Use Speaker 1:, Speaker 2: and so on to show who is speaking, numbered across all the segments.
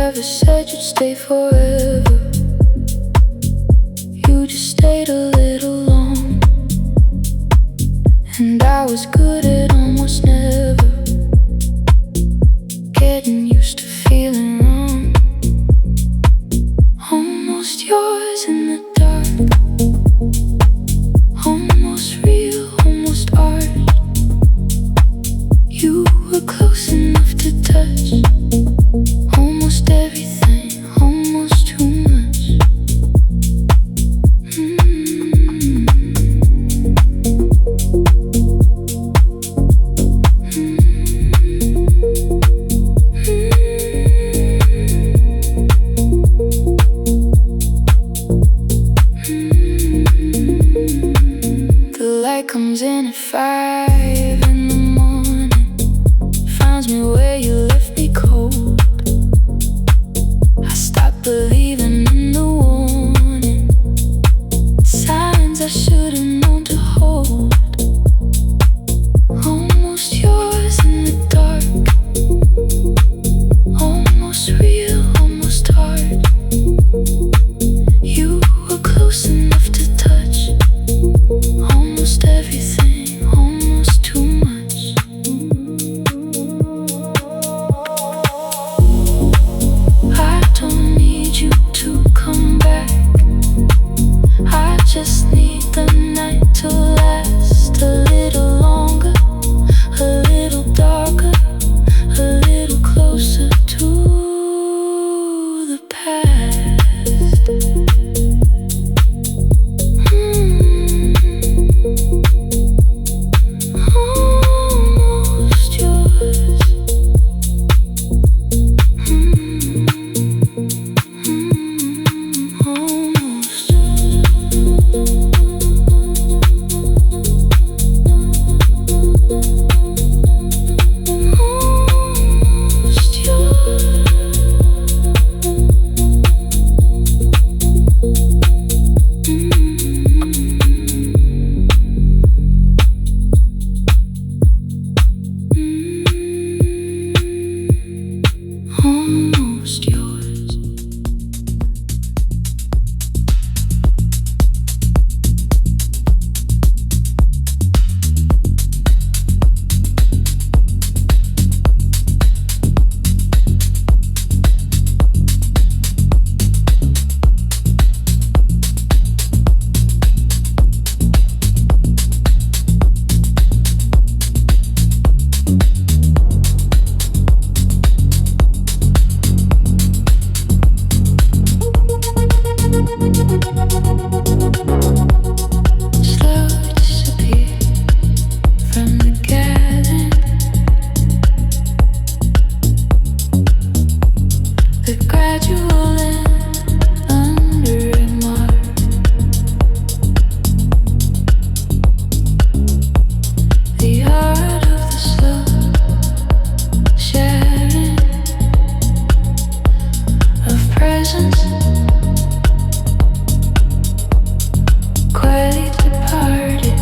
Speaker 1: never said you'd stay forever. You just stayed a little long, and I was good at almost never getting used to feeling wrong. Almost yours in the dark, almost real, almost art. You were close enough to touch, almost everything, almost too much. The light comes in at 5 in the morning, finds me where you left me cold. I stopped believing in the warning signs I should've known to hold. Almost yours in the dark, almost real, almost hard. You were close enough to touch, almost everything, almost too much. I don't need you to come back, I just need the night to last a little longer, a little darker, a little closer to the past. Almost yours. Almost. Almost yours. Almost yours. Slow disappear from the gathering, the gradual and under mark. The art of the slow sharing of presence, quietly departed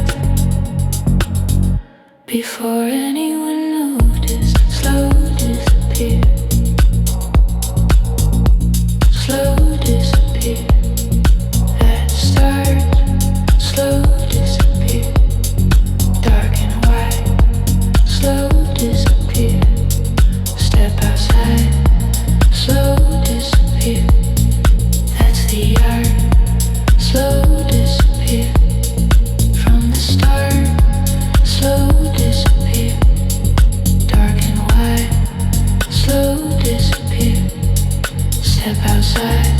Speaker 1: before anyone noticed. Slow disappear, slow disappear. At the start, slow disappear. Dark and white, slow disappear. Step outside, slow disappear. That's the art. Slow disappear from the start. Slow disappear. Dark and white. Slow disappear. Step outside.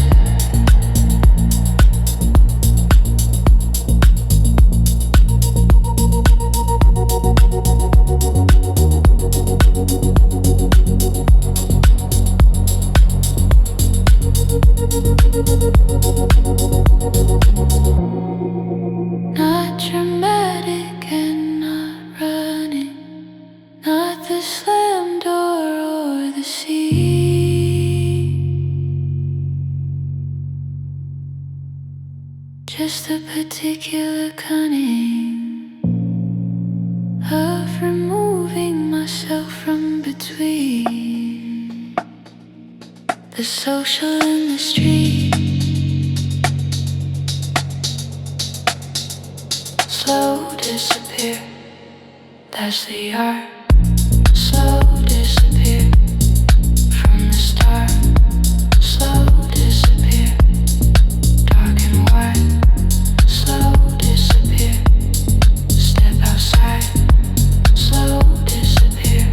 Speaker 1: Not dramatic and not running, not the slam door or the sea. Just a particular cunning of removing myself from between The social in the street, slow disappear. That's the art. Slow disappear from the start. Slow disappear, dark and white. Slow disappear, step outside. Slow disappear.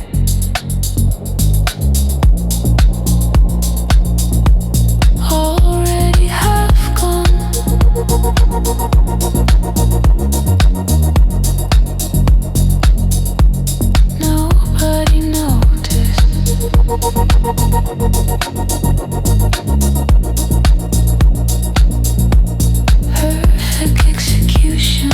Speaker 1: Already half gone. Nobody noticed. Perfect execution.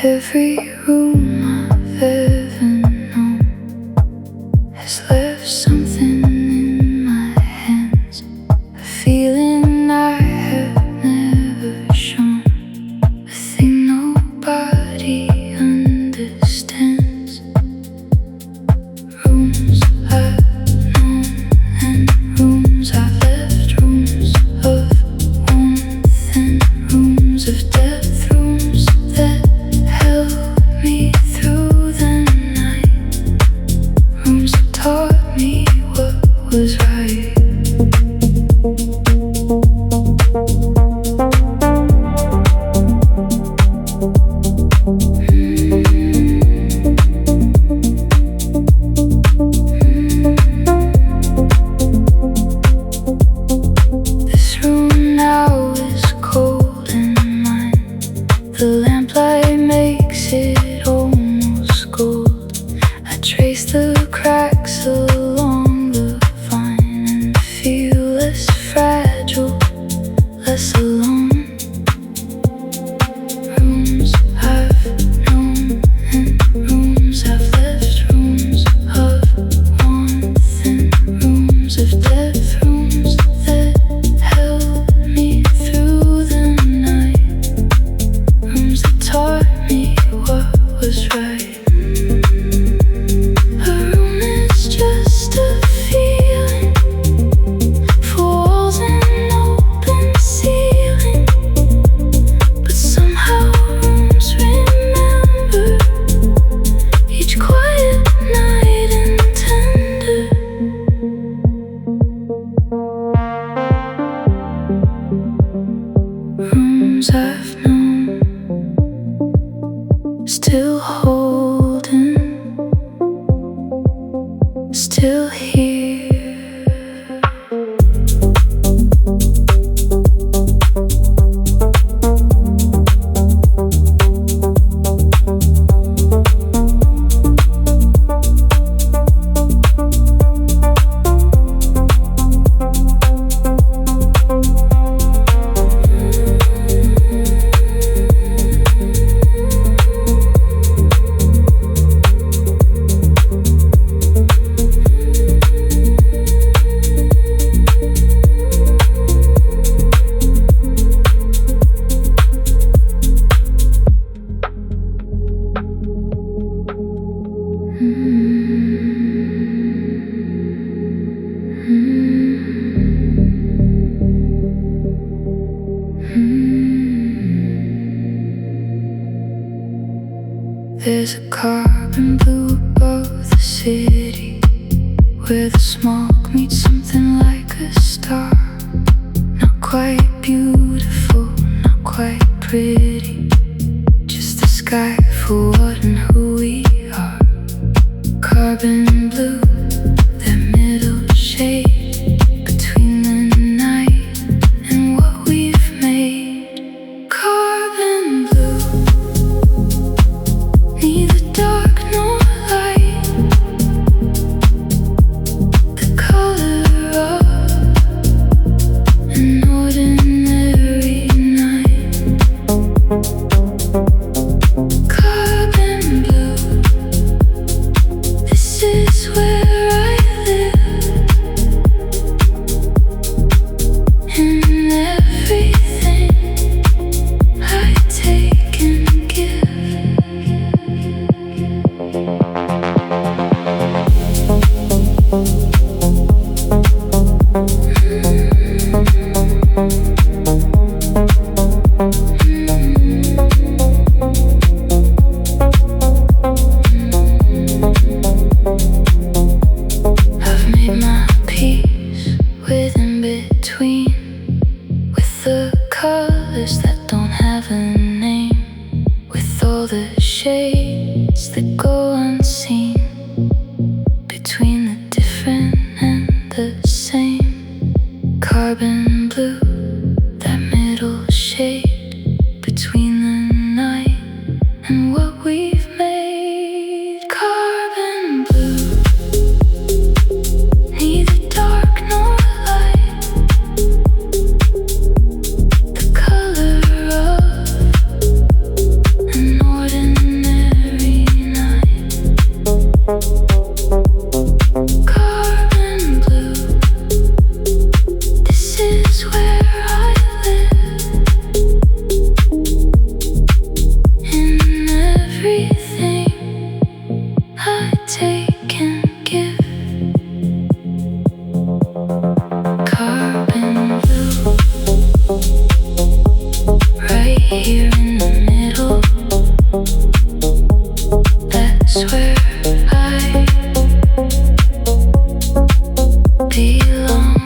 Speaker 1: Every room I've ever known has left something in my hands, a feeling I have never shown, a thing nobody understands. Rooms I've known and rooms I've left, rooms of warmth and rooms of depth, rooms that held me through the night, rooms that taught me what was right. This room now is cold and mine. The lamplight makes it almost gold. I trace the cracks along the vine and feel less fragile, less alone. Rooms I've known and rooms I've left, rooms of warmth and rooms of depth, rooms that held me through the night, rooms that taught me what was right. A room is just a feeling, four walls and open ceiling, but somehow rooms remember each quiet night and tender. Rooms I've known, still holding, still here. There's a carbon blue above the city, where the smoke meets something like a star. Not quite beautiful, not quite pretty, just the sky for what and who we are. Carbon blue, that middle shade between the night and what we've made. Carbon blue, neither dark nor light, the color of the same. Carbon blue, that middle shade between the night and what we've made. Carbon blue, neither dark nor light. The color of an ordinary night. Carbon blue, this is where I live. In everything I take and give. Carbon blue, right here in the middle. That's where I belong.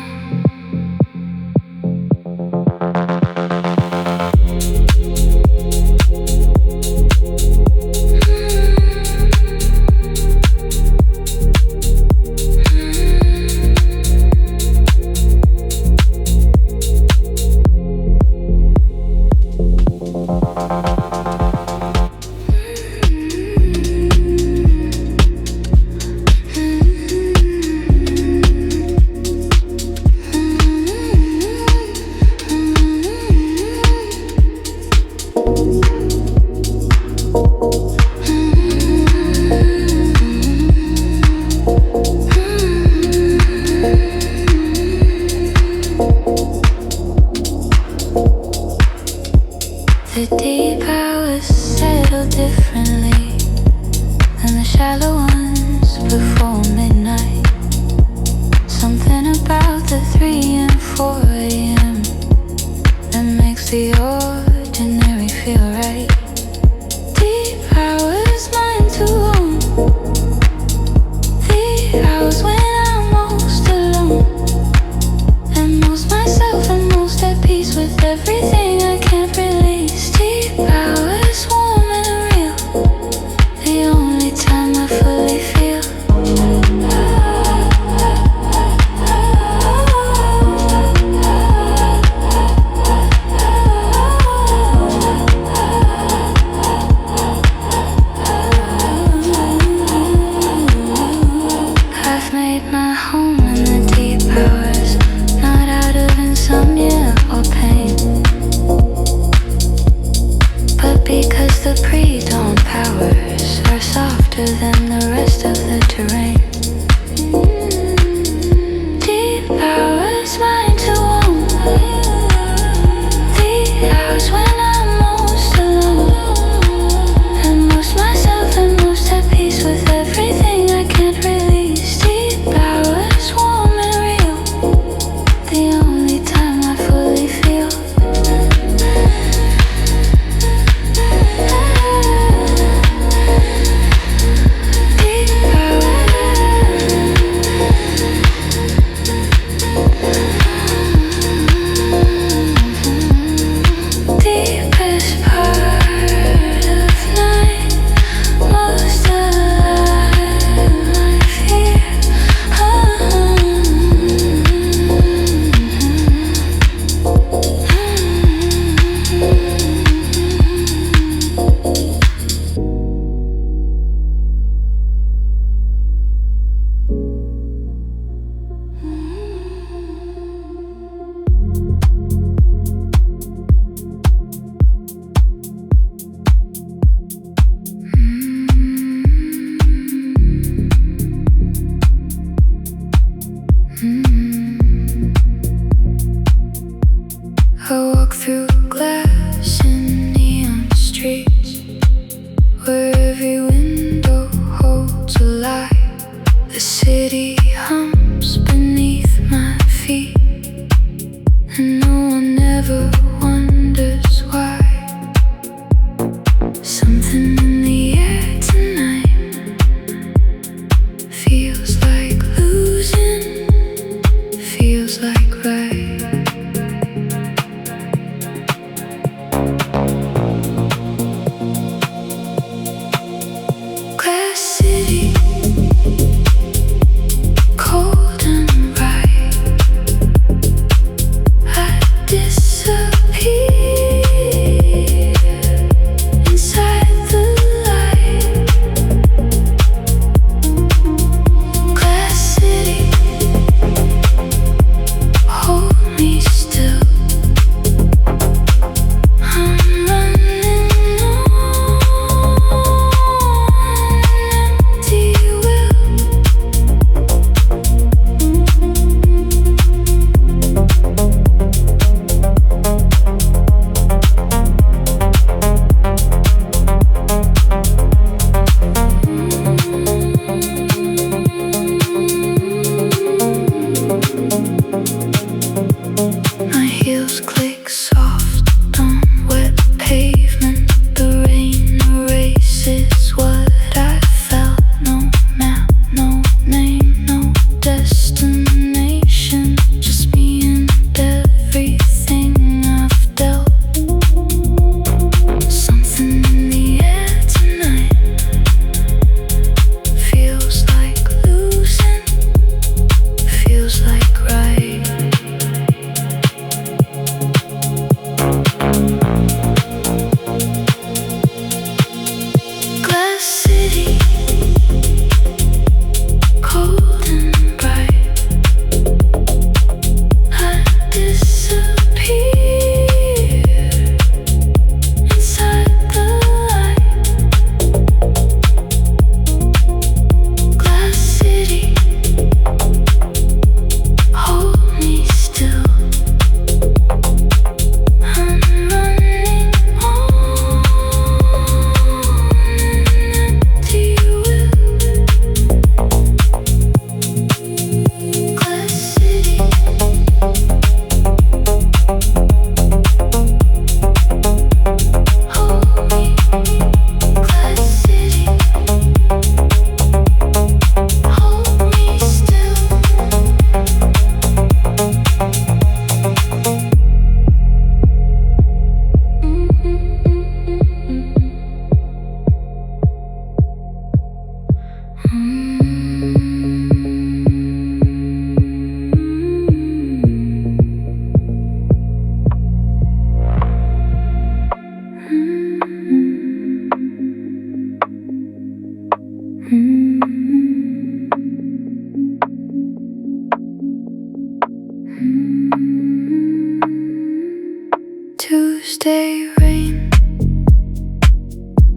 Speaker 1: Tuesday rain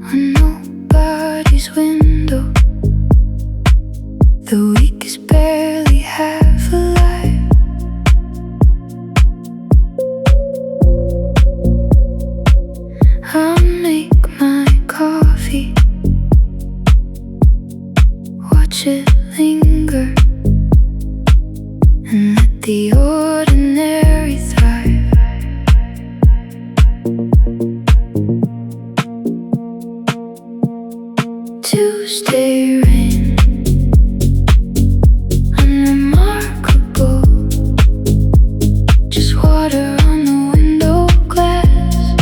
Speaker 1: on nobody's window. The week is barely half alive. I'll make my coffee, watch it linger, and let the ordinary thrive. Tuesday rain, unremarkable, just water on the window glass.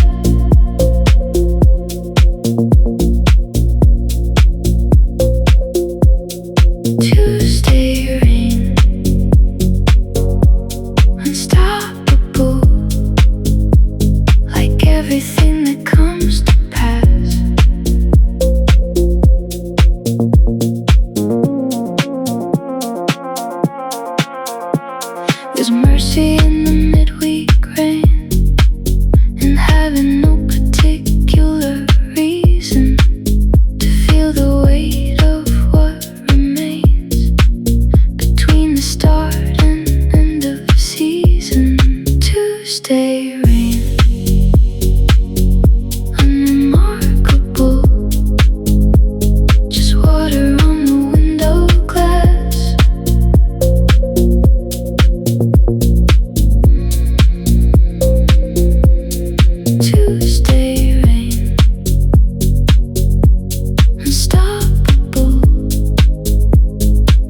Speaker 1: Tuesday rain, unstoppable, like everything that comes to pass. There's mercy in the midweek rain, and having no particular reason to feel the weight of what remains between the start and end of season. Tuesday rain, unremarkable, just water on the window glass. Tuesday rain, unstoppable,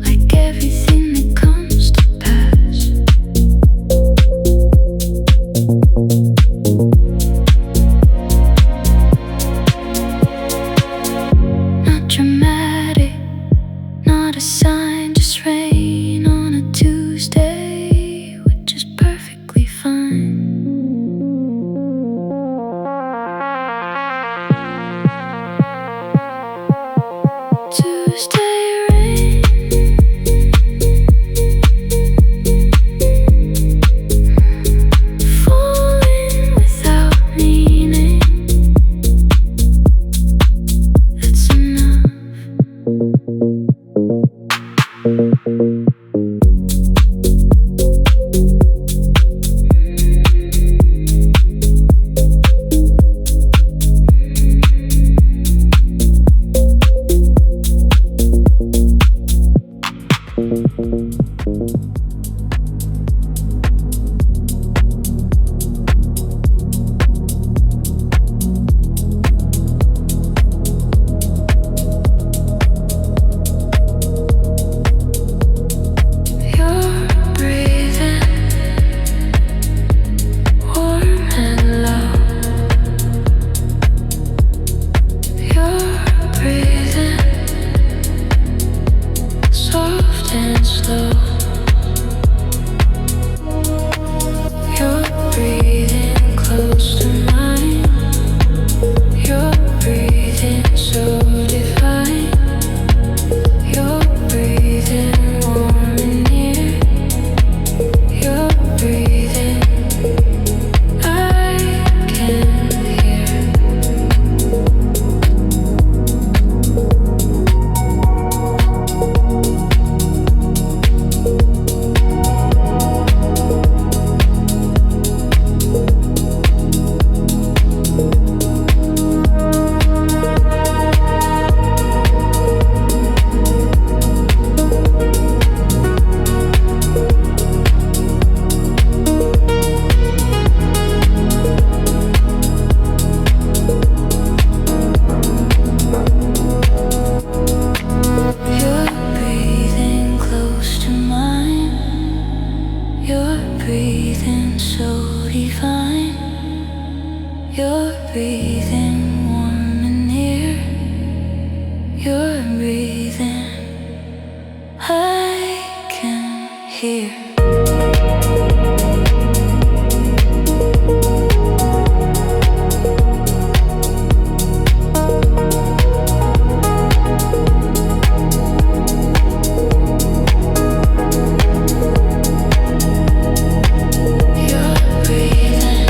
Speaker 1: like everything that comes to pass. Not dramatic, not a sign, just rain on a Tuesday, which is perfectly fine. Tuesday rain, falling without meaning, that's enough. You're breathing warm and low. You're breathing soft and slow. You're breathing close to mine. You're breathing so divine. You're breathing warm and near. You're breathing, I can hear. You're breathing close to mine. You're breathing so divine. You're breathing warm and near. You're breathing, I can hear. You're breathing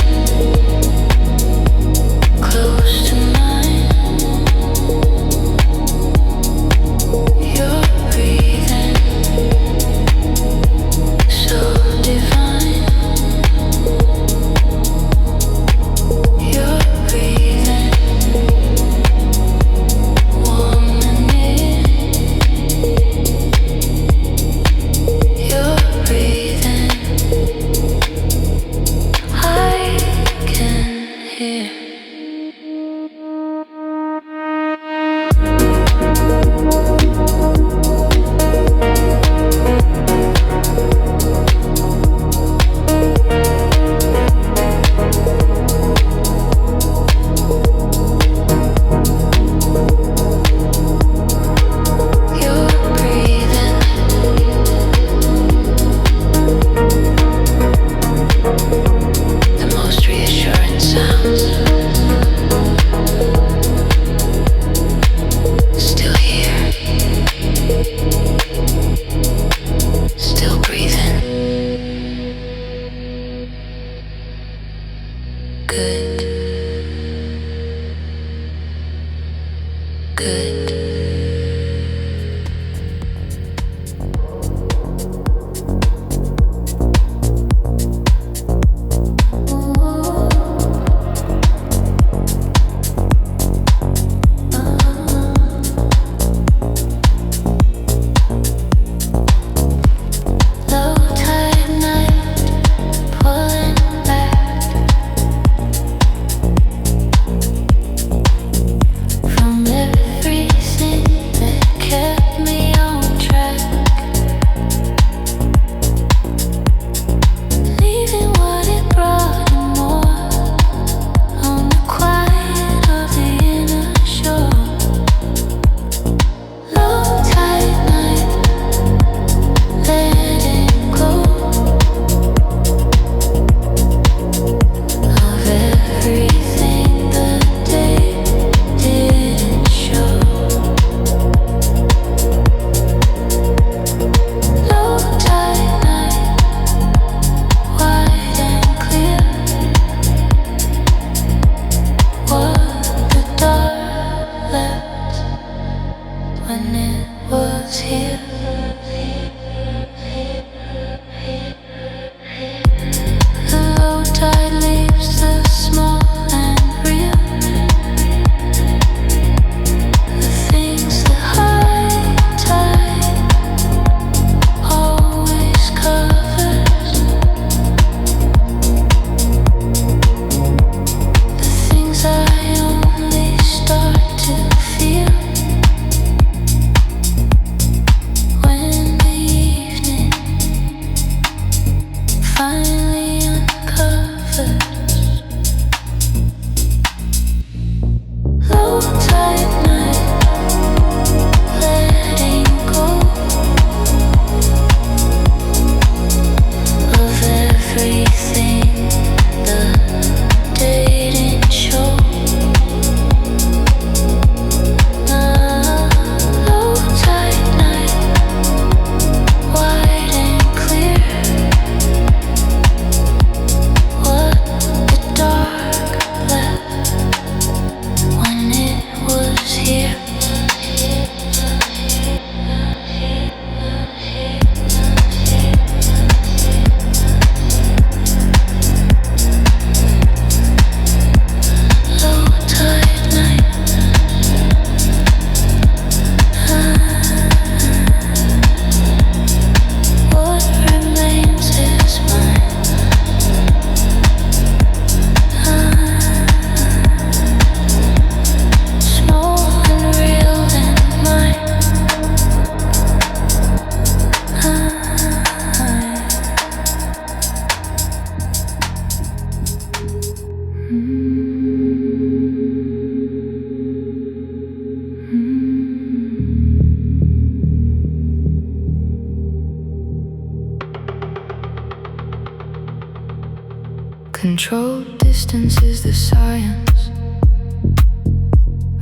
Speaker 1: Controlled distance is the science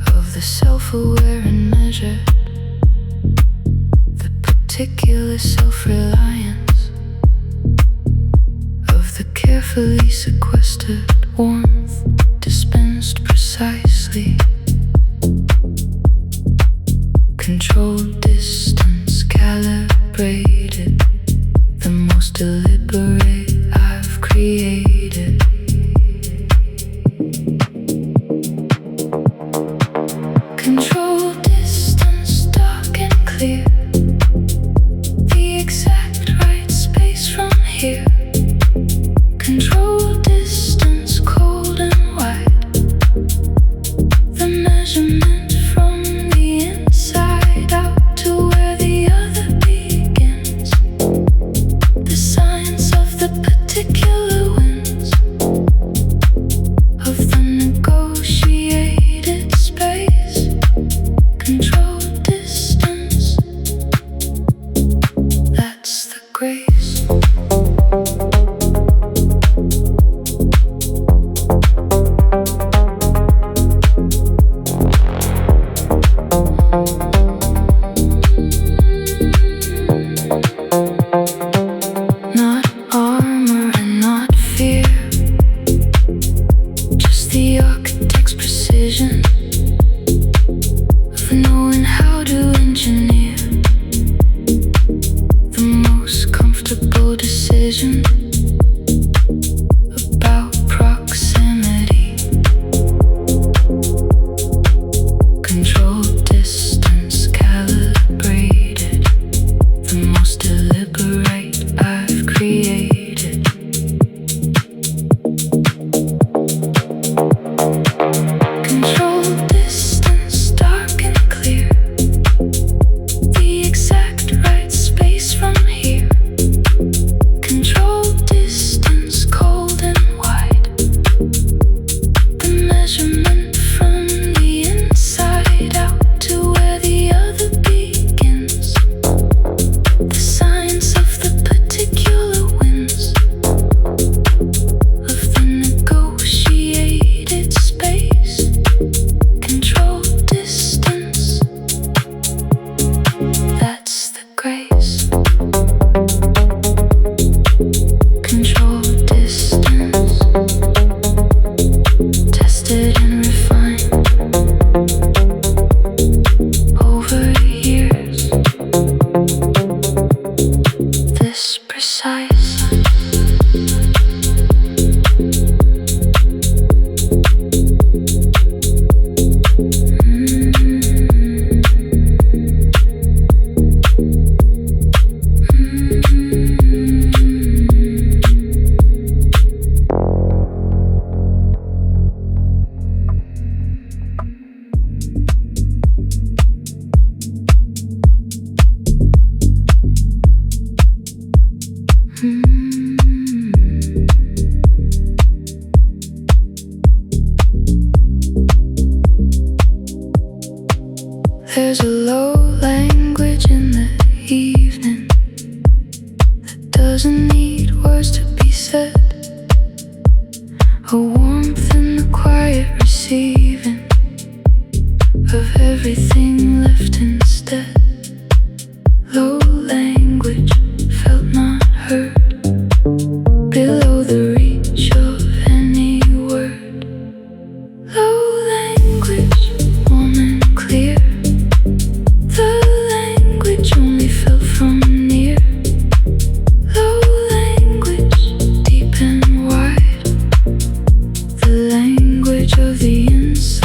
Speaker 1: of the self-aware and measured, the particular self-reliance of the carefully sequestered warmth dispensed precisely. Controlled distance calibrated, the most deliberate I've created. Controlled distance dark and clear, the exact right space from here. Controlled distance cold and wide, the measurement from the inside out to where the other begins. The science of the particular winds of the negotiated space. Controlled distance, that's the grace. Not armor and not fear, just the architect's precision of knowing how to engineer the most comfortable decision about proximity. Controlled distance calibrated, the most deliberate I've created. Controlled distance dark and clear, the exact right space from here. Controlled distance cold and wide, the measurement from the inside out to where the other begins. The science of the particular winds of the negotiated space. Controlled distance, that's the grace. Controlled distance, tested and refined over years. This precise. There's a low language in the evening that doesn't need words to be said. A warmth in the quiet receiving of everything left instead. Low language felt not heard, below the reach of any word. Low language, warm and clear, the language only felt from near. Low language, deep and wide, the language of the inside.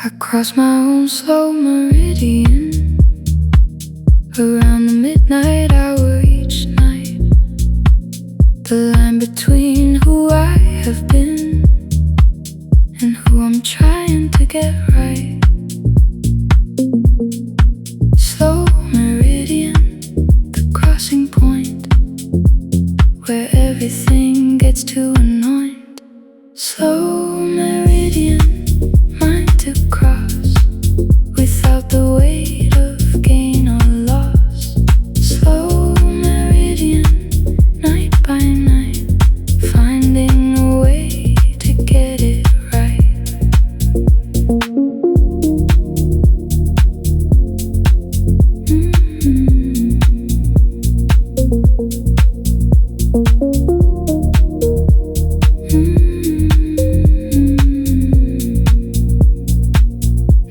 Speaker 1: I cross my own slow meridian around the midnight hour each night. The line between who I have been and who I'm trying to get right. Slow meridian, the crossing point where everything gets too annoying. Slow meridian, mine to cross without the weight of gain or loss. Slow meridian, night by night, finding a way to get it right.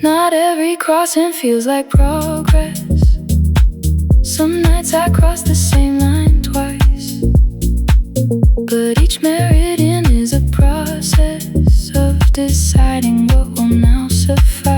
Speaker 1: Not every crossing feels like progress. Some nights I cross the same line twice, but each meridian is a process of deciding what will now suffice.